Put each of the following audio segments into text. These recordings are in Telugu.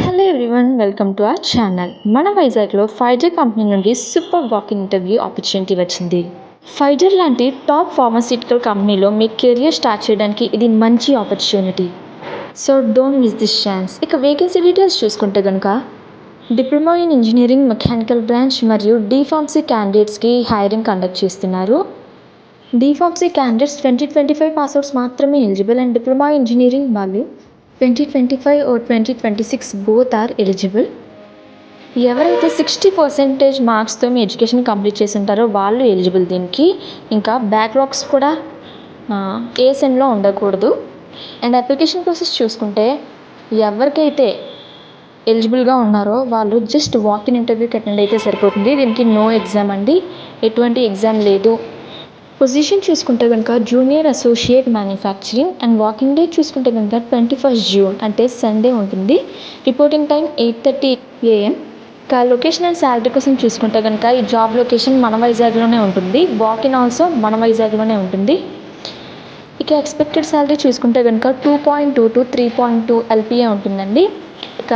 Hello everyone, welcome to our channel. మన వైజాగ్లో ఫైజర్ కంపెనీ నుండి సూపర్ వాకింగ్ ఇంటర్వ్యూ ఆపర్చునిటీ వచ్చింది. ఫైజర్ లాంటి టాప్ ఫార్మాస్యూటికల్ కంపెనీలో మీ కెరియర్ స్టార్ట్ చేయడానికి ఇది మంచి opportunity. So don't miss this chance. ఇక వేకెన్సీ డీటెయిల్స్ చూసుకుంటే కనుక diploma in engineering mechanical branch మరియు డీఫార్మసీ క్యాండిడేట్స్కి హైరింగ్ కండక్ట్ చేస్తున్నారు. డీఫార్మసీ క్యాండిడేట్స్ 2025 పాస్అవుట్స్ మాత్రమే ఎలిజిబుల్ అండ్ డిప్లొమా ఇంజనీరింగ్ వాళ్ళు 2025 or 2026 both are eligible. ఎవరైతే 60% మార్క్స్తో మీ ఎడ్యుకేషన్ కంప్లీట్ చేసి ఉంటారో వాళ్ళు ఎలిజిబుల్ దీనికి. ఇంకా బ్యాక్లాగ్స్ కూడా ఏ సెమ్లో ఉండకూడదు. అండ్ అప్లికేషన్ ప్రాసెస్ చూసుకుంటే ఎవరికైతే ఎలిజిబుల్గా ఉన్నారో వాళ్ళు జస్ట్ వాకిన్ ఇంటర్వ్యూకి అటెండ్ అయితే సరిపోతుంది. దీనికి నో ఎగ్జామ్ అండి, ఎటువంటి ఎగ్జామ్ లేదు. పొజిషన్ చూసుకుంటే కనుక junior associate manufacturing and walking day చూసుకుంటే కనుక 21 జూన్ అంటే సండే ఉంటుంది. Reporting time 8:30 AM. ఇంకా లొకేషన్ అండ్ శాలరీ కోసం చూసుకుంటే కనుక ఈ జాబ్ లొకేషన్ మన వైజాగ్లోనే ఉంటుంది. వాకిన్ ఆల్సో మన వైజాగ్లోనే ఉంటుంది. ఇక ఎక్స్పెక్టెడ్ శాలరీ చూసుకుంటే కనుక 2.2 to 3.2 LPA ఉంటుందండి. ఇక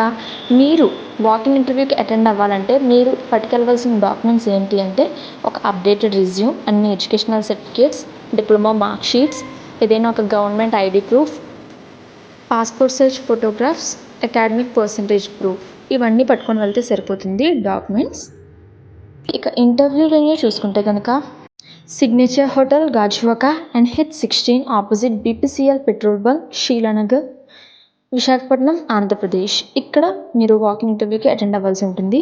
మీరు వాకింగ్ ఇంటర్వ్యూకి అటెండ్ అవ్వాలంటే మీరు పట్టుకెళ్ళవలసిన డాక్యుమెంట్స్ ఏంటి అంటే ఒక అప్డేటెడ్ రిజ్యూమ్, అన్ని educational certificates, diploma mark sheets, ఏదైనా ఒక government ID proof, passport size photographs, academic percentage proof, ఇవన్నీ పట్టుకొని వెళ్తే సరిపోతుంది డాక్యుమెంట్స్. ఇక ఇంటర్వ్యూ వెన్యూ చూసుకుంటే కనుక signature hotel Gajuwaka and H16 opposite BPCL petrol bunk, Sheelanagar, Visakhapatnam, Andhra Pradesh. ఇక్కడ మీరు వాకింగ్ ఇంటర్వ్యూకి అటెండ్ అవ్వాల్సి ఉంటుంది.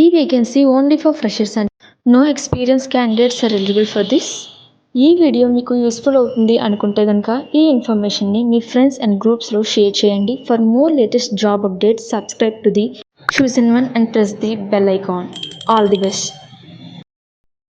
ఈ vacancy only for freshers and no experience candidates are eligible for this. ఈ వీడియో మీకు యూస్ఫుల్ అవుతుంది అనుకుంటే కనుక ఈ ఇన్ఫర్మేషన్ని మీ ఫ్రెండ్స్ అండ్ గ్రూప్స్లో షేర్ చేయండి. For more latest job updates subscribe to the chosen one and press the bell icon. All the best.